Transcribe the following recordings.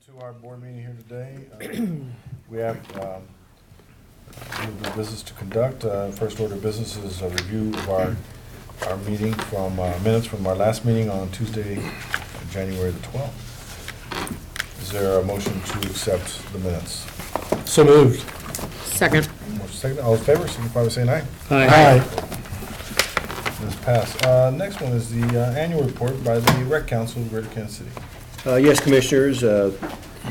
to our board meeting here today. We have business to conduct. First order of business is a review of our meeting from minutes from our last meeting on Tuesday, January the 12th. Is there a motion to accept the minutes? So moved. Second. Motion second. All in favor, signify by saying aye. Aye. This passed. Next one is the annual report by the Rec Council of Greater Kansas City. Yes, Commissioners, the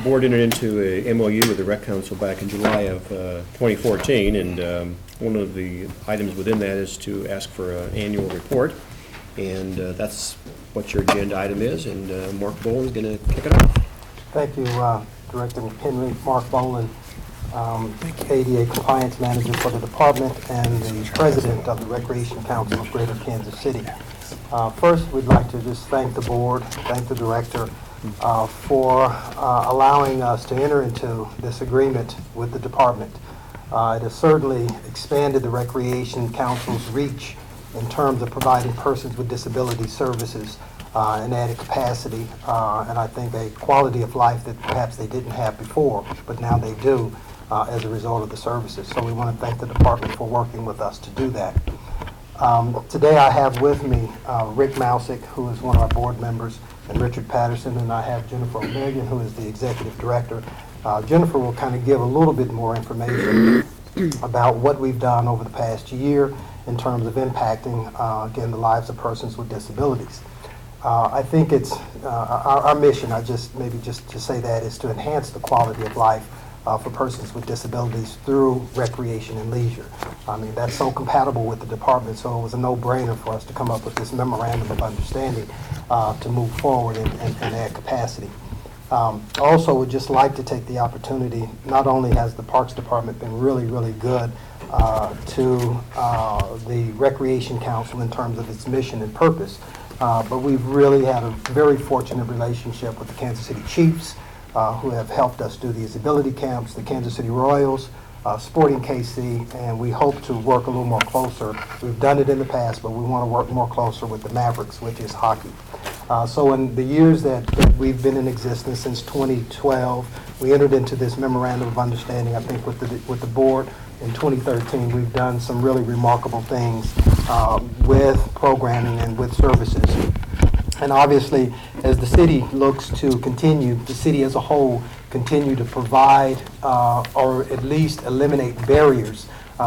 board entered into a MOU with the Rec Council back in July of 2014, and one of the items within that is to ask for an annual report, and that's what your agenda item is, and Mark Boland is going to kick it off. Thank you, Director Henry. Mark Boland, ADA Compliance Manager for the department and the President of the Recreation Council of Greater Kansas City. First, we'd like to just thank the board, thank the Director for allowing us to enter into this agreement with the department. It has certainly expanded the Recreation Council's reach in terms of providing persons with disability services and added capacity, and I think a quality of life that perhaps they didn't have before, but now they do as a result of the services. So we want to thank the department for working with us to do that. Today I have with me Rick Mausick, who is one of our board members, and Richard Patterson, and I have Jennifer O'Million, who is the executive director. Jennifer will kind of give a little bit more information about what we've done over the past year in terms of impacting, again, the lives of persons with disabilities. I think it's our mission, maybe just to say that, is to enhance the quality of life for persons with disabilities through recreation and leisure. I mean, that's so compatible with the department, so it was a no-brainer for us to come up with this memorandum of understanding to move forward and add capacity. Also, would just like to take the opportunity, not only has the Parks Department been really, really good to the Recreation Council in terms of its mission and purpose, but we've really had a very fortunate relationship with the Kansas City Chiefs, who have helped us do these ability camps, the Kansas City Royals, Sporting KC, and we hope to work a little more closer. We've done it in the past, but we want to work more closer with the Mavericks, which is hockey. So in the years that we've been in existence, since 2012, we entered into this memorandum of understanding, I think, with the board. In 2013, we've done some really remarkable things with programming and with services. And obviously, as the city looks to continue, the city as a whole, continue to provide or at least eliminate barriers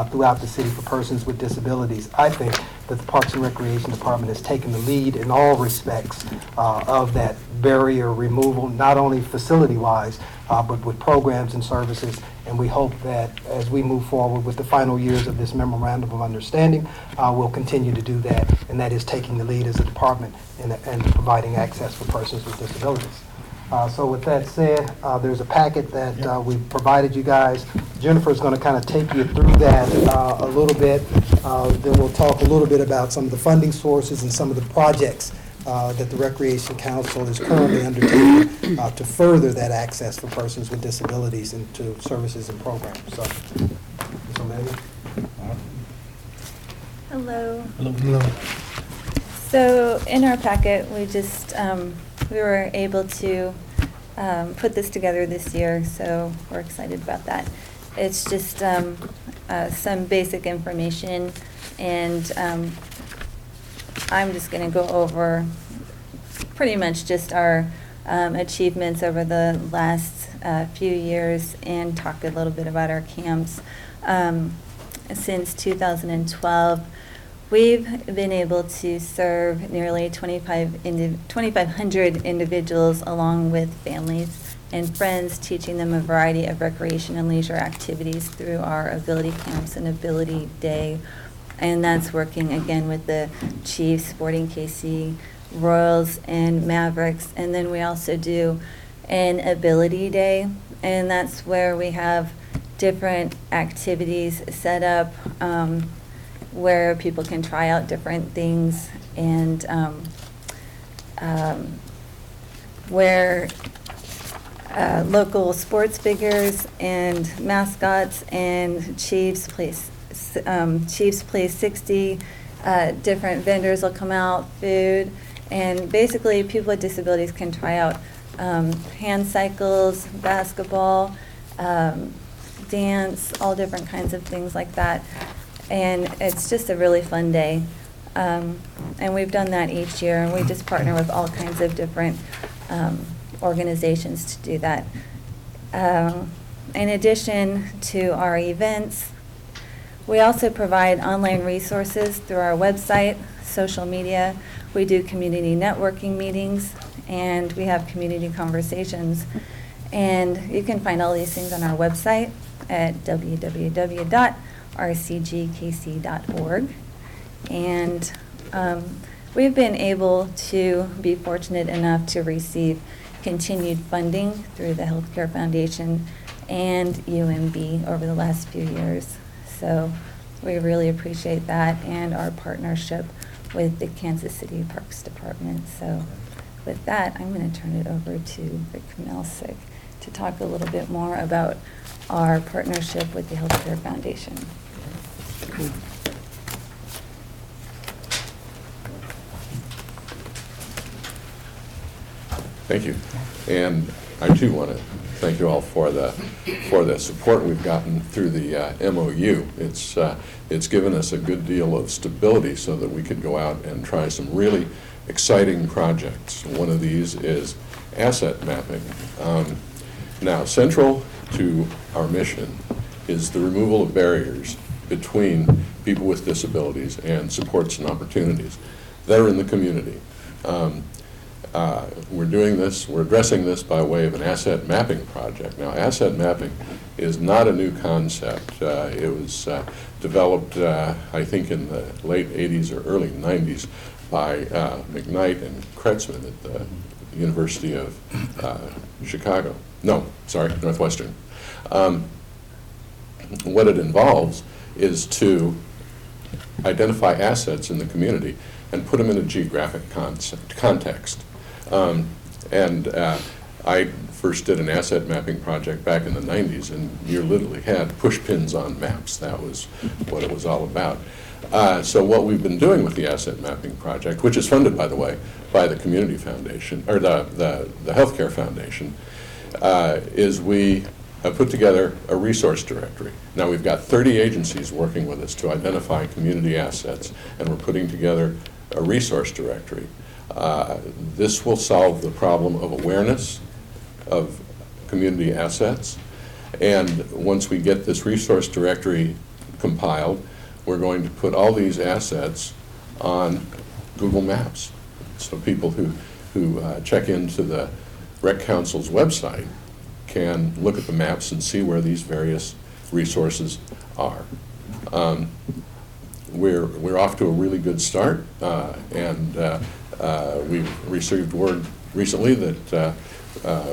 throughout the city for persons with disabilities, I think that the Parks and Recreation Department has taken the lead in all respects of that barrier removal, not only facility-wise, but with programs and services. And we hope that as we move forward with the final years of this memorandum of understanding, we'll continue to do that, and that is taking the lead as a department and providing access for persons with disabilities. So with that said, there's a packet that we've provided you guys. Jennifer's going to kind of take you through that a little bit. Then we'll talk a little bit about some of the funding sources and some of the projects that the Recreation Council is currently undertaking to further that access for persons with disabilities into services and programs. So maybe. Hello. Hello. So in our packet, we were able to put this together this year, so we're excited about that. It's just some basic information, and I'm just going to go over pretty much just our achievements over the last few years and talk a little bit about our camps. Since 2012, we've been able to serve nearly 2,500 individuals along with families and friends, teaching them a variety of recreation and leisure activities through our ability camps and ability day. And that's working again with the Chiefs, Sporting KC, Royals, and Mavericks. And then we also do an ability day, and that's where we have different activities set up where people can try out different things, and where local sports figures and mascots and Chiefs play 60 different vendors will come out, food, and basically people with disabilities can try out hand cycles, basketball, dance, all different kinds of things like that. And it's just a really fun day. And we've done that each year, and we just partner with all kinds of different organizations to do that. In addition to our events, we also provide online resources through our website, social media. We do community networking meetings, and we have community conversations. And you can find all these things on our website at www.rcgkc.org. And we've been able to be fortunate enough to receive continued funding through the Healthcare Foundation and UMB over the last few years. So we really appreciate that and our partnership with the Kansas City Parks Department. So with that, I'm going to turn it over to Rick Melsick to talk a little bit more about our partnership with the Healthcare Foundation. Thank you. And I too want to thank you all for the support we've gotten through the MOU. It's given us a good deal of stability so that we could go out and try some really exciting projects. One of these is asset mapping. Now, central to our mission is the removal of barriers between people with disabilities and supports and opportunities that are in the community. We're doing this, we're addressing this by way of an asset mapping project. Now, asset mapping is not a new concept. It was developed, I think, in the late 80s or early 90s by McKnight and Kretzmann at the University of Chicago. No, sorry, Northwestern. What it involves is to identify assets in the community and put them in a geographic context. I first did an asset mapping project back in the 90s, and you literally had push pins on maps. That was what it was all about. So what we've been doing with the asset mapping project, which is funded, by the way, by the Community Foundation, or the Healthcare Foundation, is we have put together a resource directory. Now, we've got 30 agencies working with us to identify community assets, and we're putting together a resource directory. This will solve the problem of awareness of community assets. And once we get this resource directory compiled, we're going to put all these assets on Google Maps. So people who check into the Rec Council's website can look at the maps and see where these various resources are. We're off to a really good start, and we've received word recently that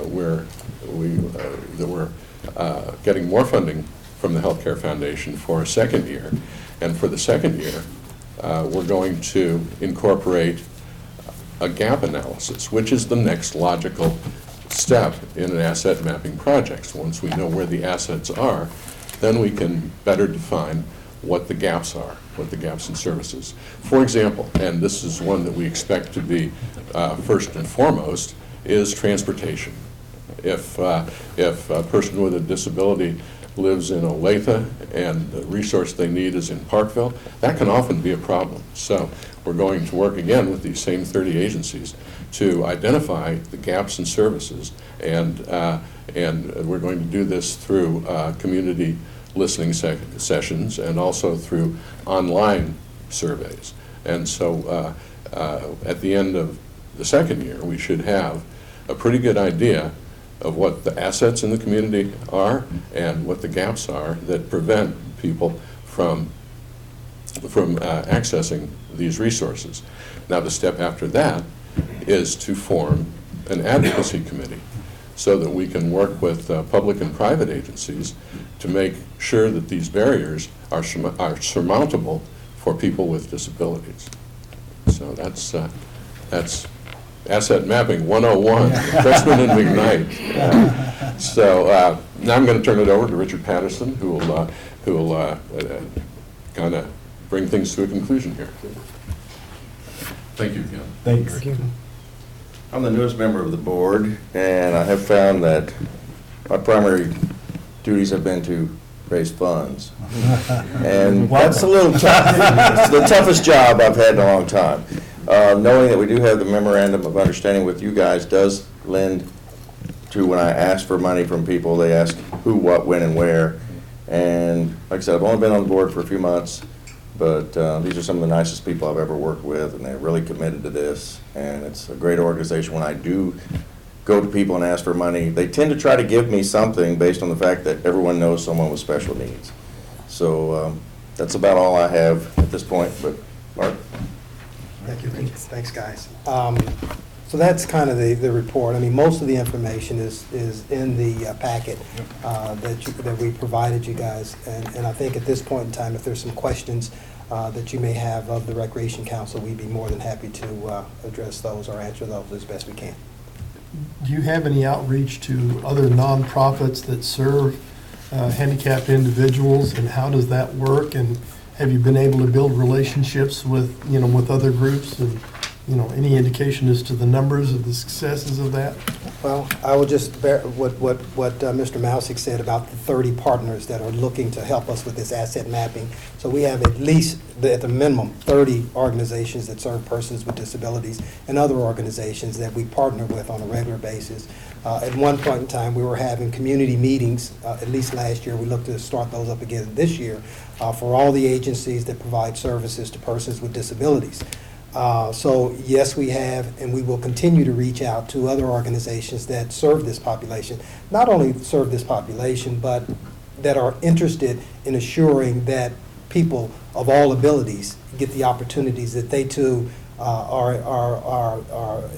we're getting more funding from the Healthcare Foundation for a second year, and for the second year, we're going to incorporate a gap analysis, which is the next logical step in an asset mapping project. So once we know where the assets are, then we can better define what the gaps are, what the gaps in services. For example, and this is one that we expect to be first and foremost, is transportation. If a person with a disability lives in Olathe and the resource they need is in Parkville, that can often be a problem. So we're going to work again with these same 30 agencies to identify the gaps in services, and we're going to do this through community listening sessions and also through online surveys. And so at the end of the second year, we should have a pretty good idea of what the assets in the community are and what the gaps are that prevent people from accessing these resources. Now, the step after that is to form an advocacy committee so that we can work with public and private agencies to make sure that these barriers are surmountable for people with disabilities. So that's Asset Mapping 101, Kretzmann and McKnight. So now I'm going to turn it over to Richard Patterson, who will kind of bring things to a conclusion here. Thank you again. Thank you. I'm the newest member of the board, and I have found that my primary duties have been to raise funds. And that's a little tough. It's the toughest job I've had in a long time. Knowing that we do have the memorandum of understanding with you guys does lend to when I ask for money from people, they ask who, what, when, and where. And like I said, I've only been on the board for a few months, but these are some of the nicest people I've ever worked with, and they're really committed to this. And it's a great organization. When I do go to people and ask for money, they tend to try to give me something based on the fact that everyone knows someone with special needs. So that's about all I have at this point, but Mark? Thank you. Thanks, guys. So that's kind of the report. I mean, most of the information is in the packet that we provided you guys. And I think at this point in time, if there's some questions that you may have of the Recreation Council, we'd be more than happy to address those or answer those as best we can. Do you have any outreach to other nonprofits that serve handicapped individuals, and how does that work? And have you been able to build relationships with, with other groups, and, any indication as to the numbers of the successes of that? Well, I will just bear what Mr. Mausick said about the 30 partners that are looking to help us with this asset mapping. So we have at least, at the minimum, 30 organizations that serve persons with disabilities and other organizations that we partner with on a regular basis. At one point in time, we were having community meetings, at least last year. We look to start those up again this year for all the agencies that provide services to persons with disabilities. So yes, we have, and we will continue to reach out to other organizations that serve this population. Not only serve this population, but that are interested in assuring that people of all abilities get the opportunities that they too are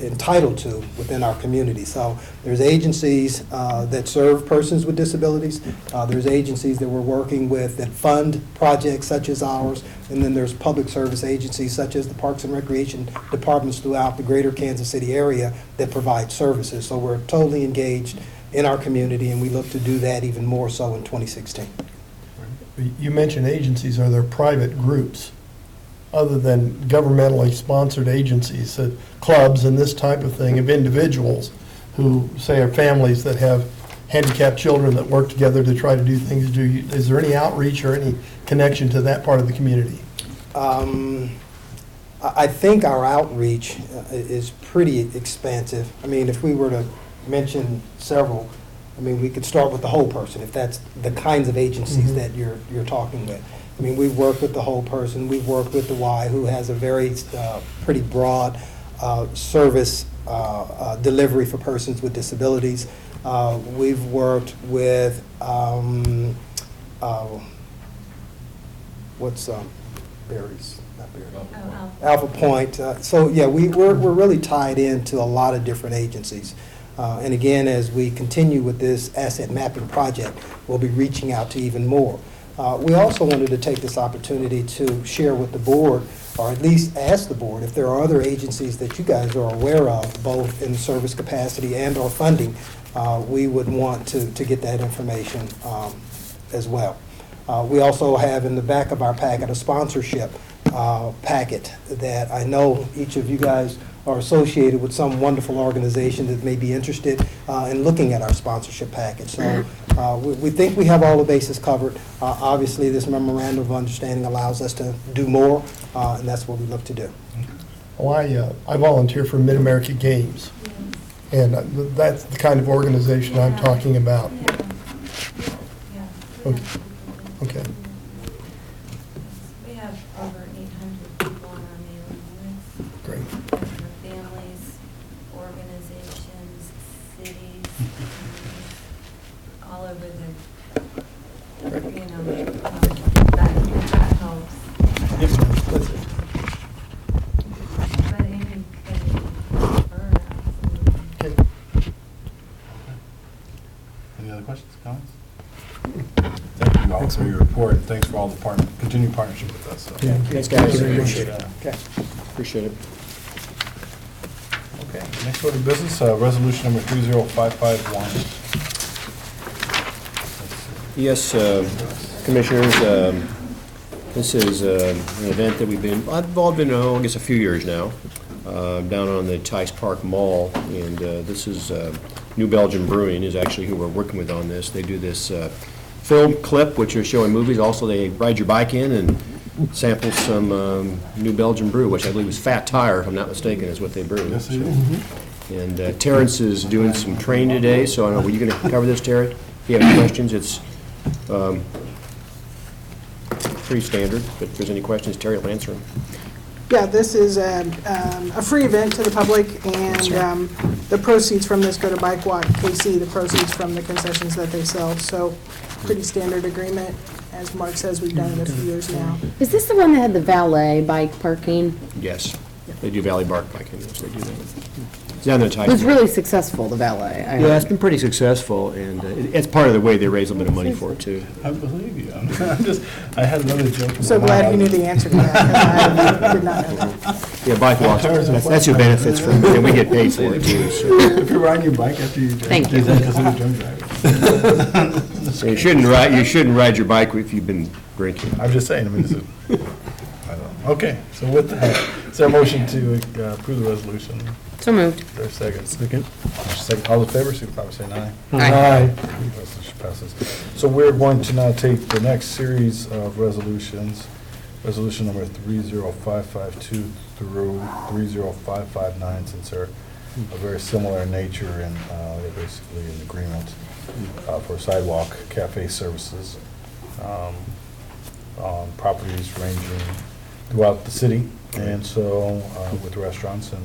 entitled to within our community. So there's agencies that serve persons with disabilities. There's agencies that we're working with that fund projects such as ours. And then there's public service agencies such as the Parks and Recreation departments throughout the greater Kansas City area that provide services. So we're totally engaged in our community, and we look to do that even more so in 2016. You mentioned agencies. Are there private groups other than governmentally sponsored agencies, clubs and this type of thing, of individuals who, say, are families that have handicapped children that work together to try to do things? Is there any outreach or any connection to that part of the community? I think our outreach is pretty expansive. I mean, if we were to mention several, I mean, we could start with the whole person, if that's the kinds of agencies that you're talking with. I mean, we've worked with the whole person. We've worked with the Y, who has a very pretty broad service delivery for persons with disabilities. We've worked with Barry's, not Barry. Alpha Point. So yeah, we're really tied into a lot of different agencies. And again, as we continue with this asset mapping project, we'll be reaching out to even more. We also wanted to take this opportunity to share with the board, or at least ask the board, if there are other agencies that you guys are aware of, both in service capacity and or funding. We would want to get that information as well. We also have in the back of our packet a sponsorship packet that I know each of you guys are associated with some wonderful organization that may be interested in looking at our sponsorship package. So we think we have all the bases covered. Obviously, this memorandum of understanding allows us to do more, and that's what we look to do. Well, I volunteer for Mid-America Games, and that's the kind of organization I'm talking about. Okay. Okay. We have over 800 people on our mailing list. Great. Families, organizations, cities, all over the, that helps. But anybody prefer, absolutely. Any other questions, comments? Thank you all for your report, and thanks for all the continued partnership with us. So. Thanks, guys. Appreciate it. Okay. Appreciate it. Okay, next order of business, resolution number 30551. Yes, Commissioners, this is an event that I've involved in, I guess, a few years now. down on the Tice Park Mall, and this is New Belgium Brewing is actually who we're working with on this. They do this film clip, which are showing movies. Also, they ride your bike in and sample some New Belgium brew, which I believe is Fat Tire, if I'm not mistaken, is what they brew. Yes, they So- do. And Terrence is doing some training today, so I don't know, were you going to cover this, Terry? If you have any questions, it's pretty standard, but if there's any questions, Terry will answer them. Yeah, this is a free event to the public, and the proceeds from this go to Bike Walk KC, the proceeds from the concessions that they sell. So pretty standard agreement. As Mark says, we've done it a few years now. Is this the one that had the valet bike parking? Yes, they do Valley Bark biking, yes, they do that. It's down there in Tice It was Park. really successful, the valet. I Yeah, it's heard. been pretty successful, and it's part of the way they raise a little bit of money for it, too. I believe you. I had another joke. in So my glad you mind. knew the answer to that, because I did not know that. Yeah, bike walks, that's who benefits from it, and we get paid for it, too, so. If you're riding your bike after you drink, Thank you. is that considered drunk driving? You shouldn't ride your bike if you've been drinking. I'm just saying, I mean, I don't know. Okay, so with that, is there a motion to approve the resolution? So moved. Is there a second? Second. All in favor, signify by saying aye. Aye. Resolution passes. So we're going to now take the next series of resolutions, resolution number 30552 through 30559, since they're very similar in nature, and they're basically an agreement for sidewalk cafe services on properties ranging throughout the city, and so with restaurants and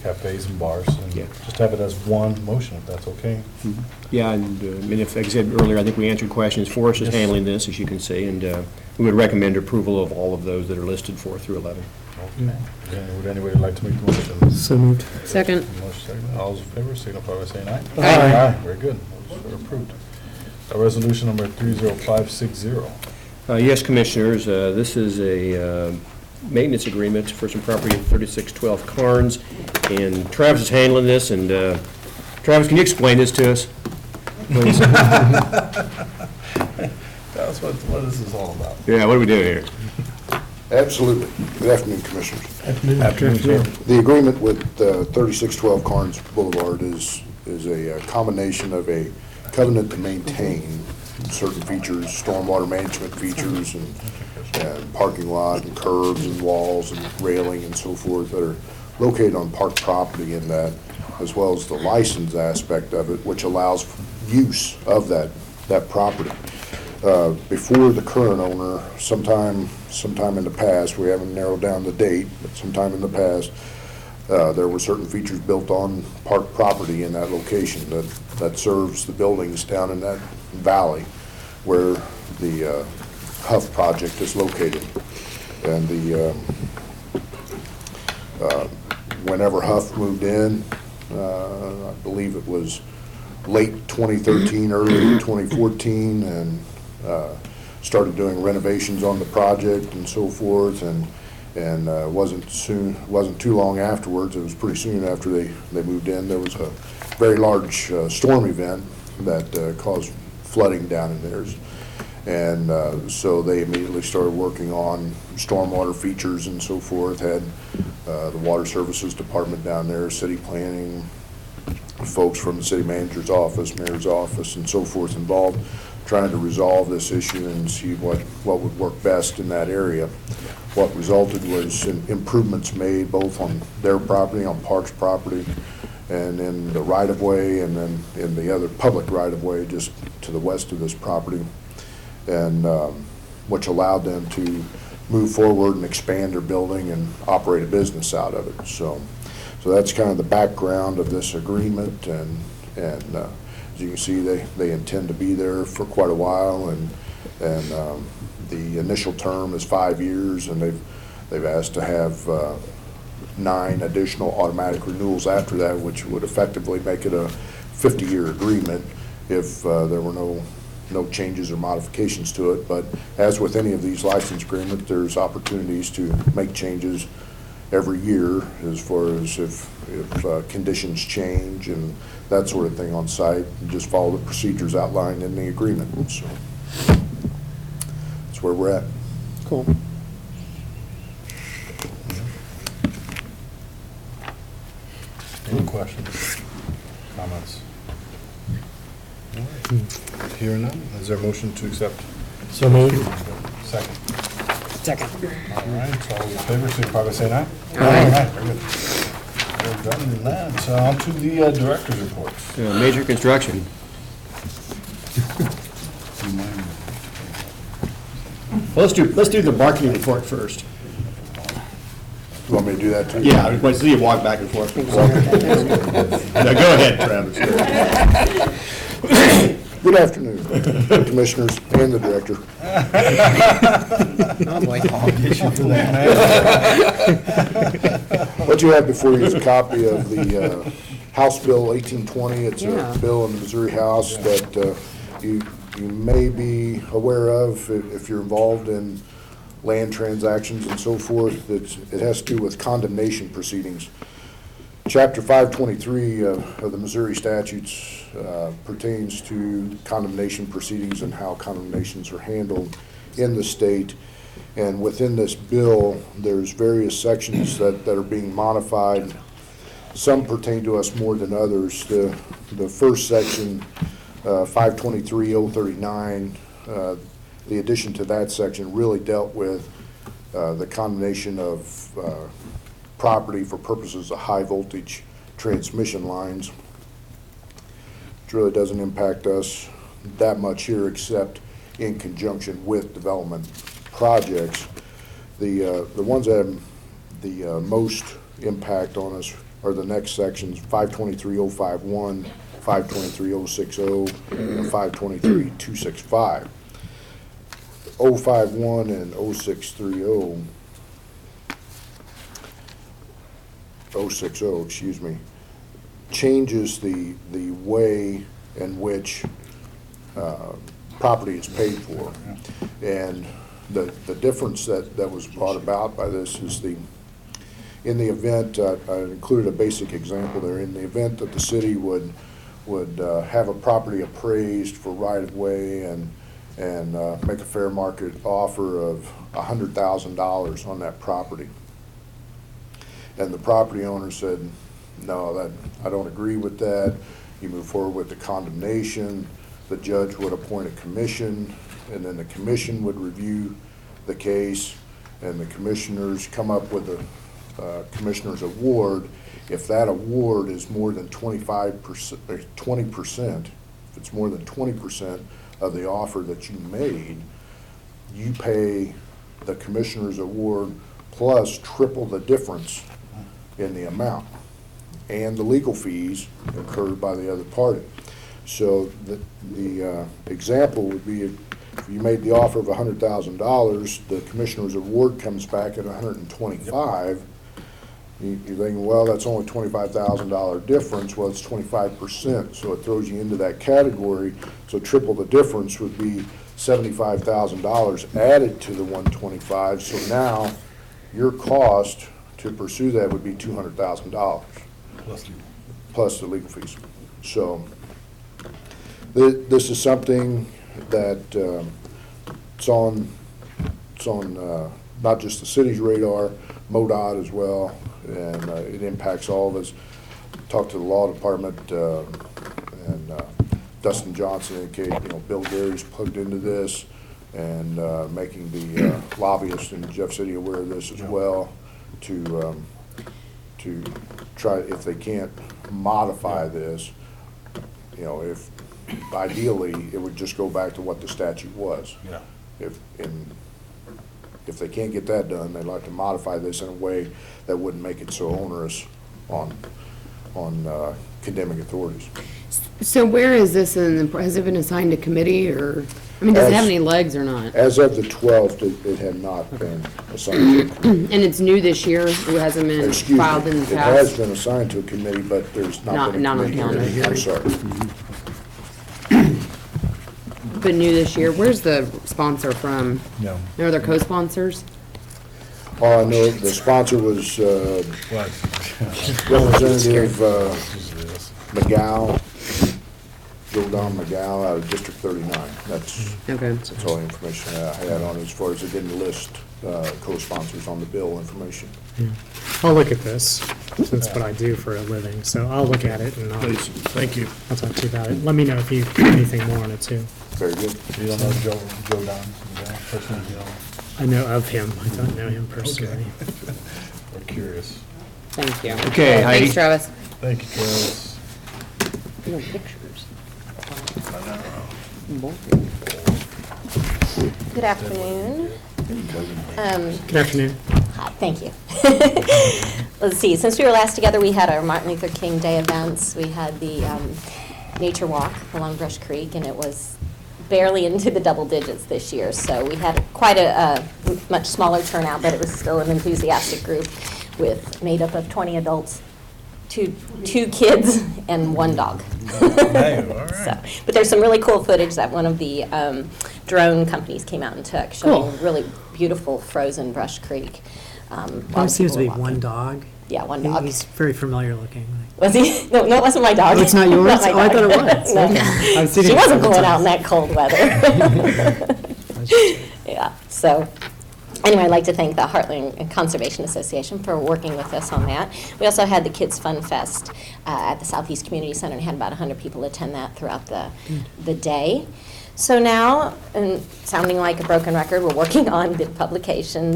cafes and bars, and Yeah. just have it as one motion, if that's okay. Yeah, and, I mean, if, like I said earlier, I think we answered questions. Forrest is Yes. handling this, as you can see, and we would recommend approval of all of those that are listed 4 through 11. Okay. Would anybody like to make the motion? So moved. Second. Motion second. All those in favor, signify by saying aye. Aye. Aye, very good. Those are approved. Resolution number 30560. Yes, Commissioners, this is a maintenance agreement for some property at 3612 Carnes, and Travis is handling this, and Travis, can you explain this to us? Please? Tell us what this is all about. Yeah, what are we doing here? Absolutely. Good afternoon, Commissioners. Afternoon, sir. The agreement with 3612 Carnes Boulevard is a combination of a covenant to maintain certain features, stormwater management features, and parking lot, and curbs, and walls, and railing, and so forth, that are located on park property in that, as well as the license aspect of it, which allows use of that property. Before the current owner, sometime in the past, we haven't narrowed down the date, but sometime in the past, there were certain features built on park property in that location that serves the buildings down in that valley where the Huff project is located. And whenever Huff moved in, I believe it was late 2013, early 2014, and started doing renovations on the project and so forth, and wasn't too long afterwards, it was pretty soon after they moved in, there was a very large storm event that caused flooding down in theirs. And so they immediately started working on stormwater features and so forth, had the Water Services Department down there, city planning, folks from the city manager's office, mayor's office, and so forth involved, trying to resolve this issue and see what would work best in that area. What resulted was improvements made both on their property, on Parks property, and in the right-of-way, and then in the other public right-of-way just to the west of this property, and which allowed them to move forward and expand their building and operate a business out of it. So that's kind of the background of this agreement, and as you can see, they intend to be there for quite a while, and the initial term is 5 years, and they've asked to have 9 additional automatic renewals after that, which would effectively make it a 50-year agreement if there were no changes or modifications to it. But as with any of these license agreements, there's opportunities to make changes every year as far as if conditions change and that sort of thing on site, and just follow the procedures outlined in the agreement. So that's where we're at. Cool. Any questions, comments? All right. Hearing none, is there a motion to accept? So moved. Second. Second. All right, all in favor, signify by saying aye. Aye. Very good. We're done with that. On to the director's reports. Major construction. Well, let's do the marketing report first. You want me to do that too? Yeah, I want to see you walk back and forth. Now, go ahead, Travis. Good afternoon, Commissioners and the Director. Oh, boy. What you have before you is a copy of the House Bill 1820. It's Yeah. a bill in the Missouri House that you may be aware of if you're involved in land transactions and so forth. It has to do with condemnation proceedings. Chapter 523 of the Missouri statutes pertains to condemnation proceedings and how condemnations are handled in the state. And within this bill, there's various sections that are being modified. Some pertain to us more than others. The first section, 523-039, the addition to that section really dealt with the condemnation of property for purposes of high voltage transmission lines, which really doesn't impact us that much here except in conjunction with development projects. The ones that have the most impact on us are the next sections, 523-051, 523-060, and 523-265. 051 and 0630, 060, excuse me, changes the way in which property is paid for. And the difference that was brought about by this is in the event, I included a basic example there, in the event that the city would have a property appraised for right-of-way and make a fair market offer of $100,000 on that property. And the property owner said, no, I don't agree with that. You move forward with the condemnation. The judge would appoint a commission, and then the commission would review the case, and the commissioners come up with a commissioner's award. If that award is more than 25%, 20%, if it's more than 20% of the offer that you made, you pay the commissioner's award plus triple the difference in the amount and the legal fees incurred by the other party. So the example would be if you made the offer of $100,000, the commissioner's award comes back at $125,000. You're thinking, well, that's only $25,000 difference. Well, it's 25%, so it throws you into that category. So triple the difference would be $75,000 added to the $125,000. So now your cost to pursue that would be $200,000 plus the legal fees. So this is something that it's on not just the city's radar, MoDOT as well, and it impacts all of us. Talked to the law department, and Dustin Johnson indicated, Bill Gary's plugged into this, and making the lobbyists in Jeff City aware of this as well, to try, if they can't modify this, if ideally it would just go back to what the statute was. Yeah. If they can't get that done, they'd like to modify this in a way that wouldn't make it so onerous on condemning authorities. So where is this has it been assigned to committee, or, I mean, does it have any legs or not? As of the 12th, it had not been assigned to a committee. And it's new this year? It hasn't been Excuse me, filed in the it has past? been assigned to a committee, but there's not been a Not on committee calendar. hearing. I'm sorry. But new this year. Where's the sponsor from? No. No other co-sponsors? All I know, the sponsor was What? Representative McGow, Joe Don McGow out of District 39. That's Okay. all the information I had on it as far as it didn't list co-sponsors on the bill information. Yeah. I'll look at this, since what I do for a living, so I'll look at it and Please, thank you. I'll talk to you about it. Let me know if you have anything more on it too. Very good. You don't know Joe Don, personally, you know? I know of him, I don't know him personally. We're curious. Thank you. Okay, Heidi. Thanks, Travis. Thank you, Travis. No pictures. Good afternoon. Good afternoon. Hi, thank you. Let's see, since we were last together, we had our Martin Luther King Day events. We had the nature walk along Brush Creek, and it was barely into the double digits this year. So we had quite a much smaller turnout, but it was still an enthusiastic group made up of 20 adults, two kids, and one dog. Hey, all right. So, but there's some really cool footage that one of the drone companies came out and took, showing Cool. really beautiful frozen Brush Creek. There seems to be one dog. Yeah, one dog. He's very familiar looking. Was he? No, it wasn't my dog. Oh, it's not yours? Not my Oh, I dog. thought it was. No. Okay. I've seen She it wasn't several going out in times. that cold weather. Yeah, so anyway, I'd like to thank the Heartland Conservation Association for working with us on that. We also had the Kids Fun Fest at the Southeast Community Center and had about 100 people attend that throughout the day. So now, and sounding like a broken record, we're working on the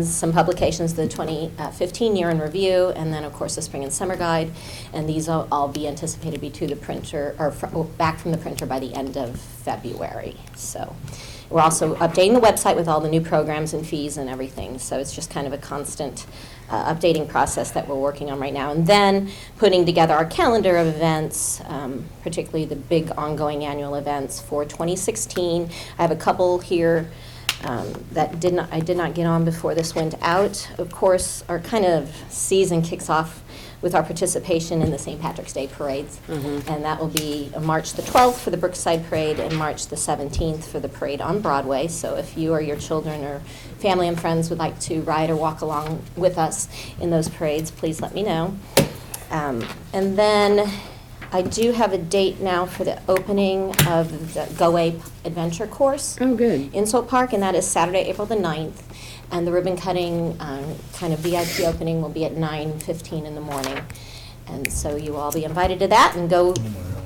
some publications, the 2015 year in review, and then of course the spring and summer guide, and these will all be anticipated to be to the printer, or back from the printer by the end of February. So we're also updating the website with all the new programs and fees and everything, so it's just kind of a constant updating process that we're working on right now. And then putting together our calendar of events, particularly the big ongoing annual events for 2016. I have a couple here that I did not get on before this went out. Of course, our kind of season kicks off with our participation in the St. Patrick's Day parades. And that will be March the 12th for the Brookside Parade and March the 17th for the parade on Broadway. So if you or your children or family and friends would like to ride or walk along with us in those parades, please let me know. And then I do have a date now for the opening of the Go Ape Adventure Course Oh, good. in Swope Park, and that is Saturday, April the 9th. And the ribbon cutting, kind of VIP opening will be at 9:15 in the morning. And so you all be invited to that and go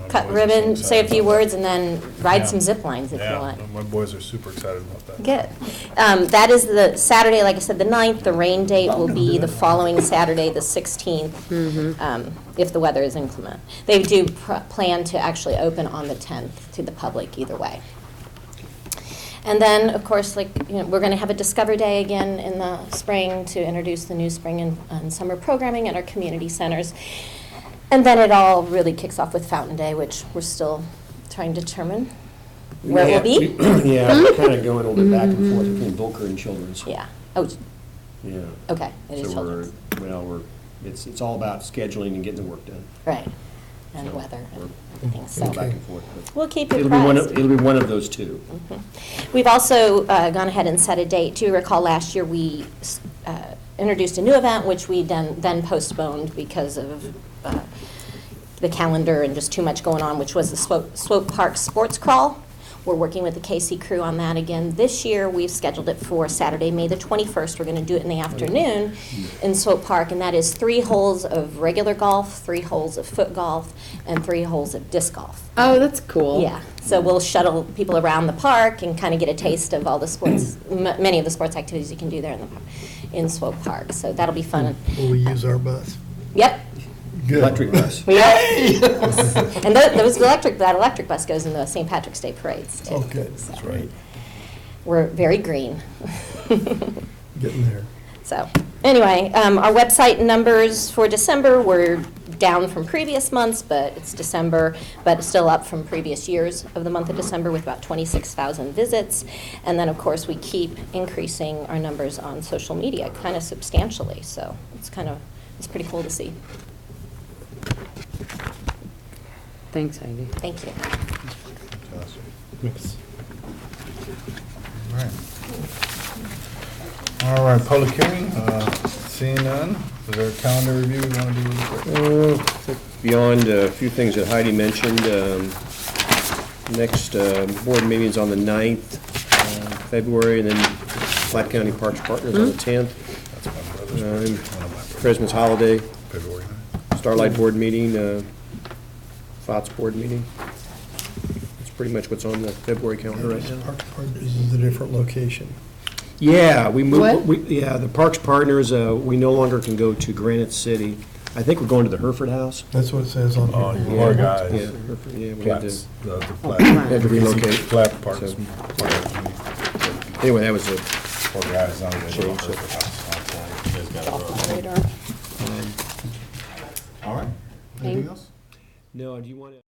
cut ribbon, say a few words, and then ride some zip lines if you want. Yeah, my boys are super excited about that. Good. That is the Saturday, like I said, the 9th. The rain date will be the following Saturday, the 16th, if the weather is inclement. They do plan to actually open on the 10th to the public either way. And then, of course, we're going to have a Discover Day again in the spring to introduce the new spring and summer programming at our community centers. And then it all really kicks off with Fountain Day, which we're still trying to determine where it will be. Yeah, we're kind of going a little bit back and forth between Volker and Children's. Yeah. Oh, Yeah. okay. It is So children's. it's all about scheduling and getting the work done. Right. And So weather we're and everything. So Back and forth. but we'll keep you It'll be one apprised. of those two. We've also gone ahead and set a date. Do you recall last year we introduced a new event, which we then postponed because of the calendar and just too much going on, which was the Swope Park Sports Crawl. We're working with the KC crew on that again. This year, we've scheduled it for Saturday, May the 21st. We're going to do it in the afternoon in Swope Park, and that is 3 holes of regular golf, 3 holes of foot golf, and 3 holes of disc golf. Oh, that's cool. Yeah, so we'll shuttle people around the park and kind of get a taste of all the sports, many of the sports activities you can do there in Swope Park. So that'll be fun. Will we use our bus? Yep. Good. Electric bus. We are. And that electric bus goes in the St. Patrick's Day parades too. Oh, good, that's right. We're very green. Getting there. So, anyway, our website numbers for December were down from previous months, but it's December, but still up from previous years of the month of December with about 26,000 visits. And then, of course, we keep increasing our numbers on social media kind of substantially. So it's pretty cool to see. Thanks, Heidi. Thank you. All right, public hearing, seeing none, is there a calendar review we want to do really quick? Beyond a few things that Heidi mentioned, next board meeting is on the 9th February, and then Platte County Parks Partners on the 10th. That's my brother's birthday, one of my birthdays. Christmas holiday, February 9th. Starlight Board meeting, FOTS Board meeting. That's pretty much what's on the February calendar right now. Parks Partners is a different location. Yeah, we What? moved, yeah, the Parks Partners, we no longer can go to Granite City. I think we're going to the Hereford House. That's what it says on Oh, here. you poor guys. Yeah, Hereford, yeah, we had to, Platts, the Platt. had to relocate. Platt Parks. So- Anyway, that was it. Poor guys, I don't Change know. it. All right. Anything else? No, do you want to?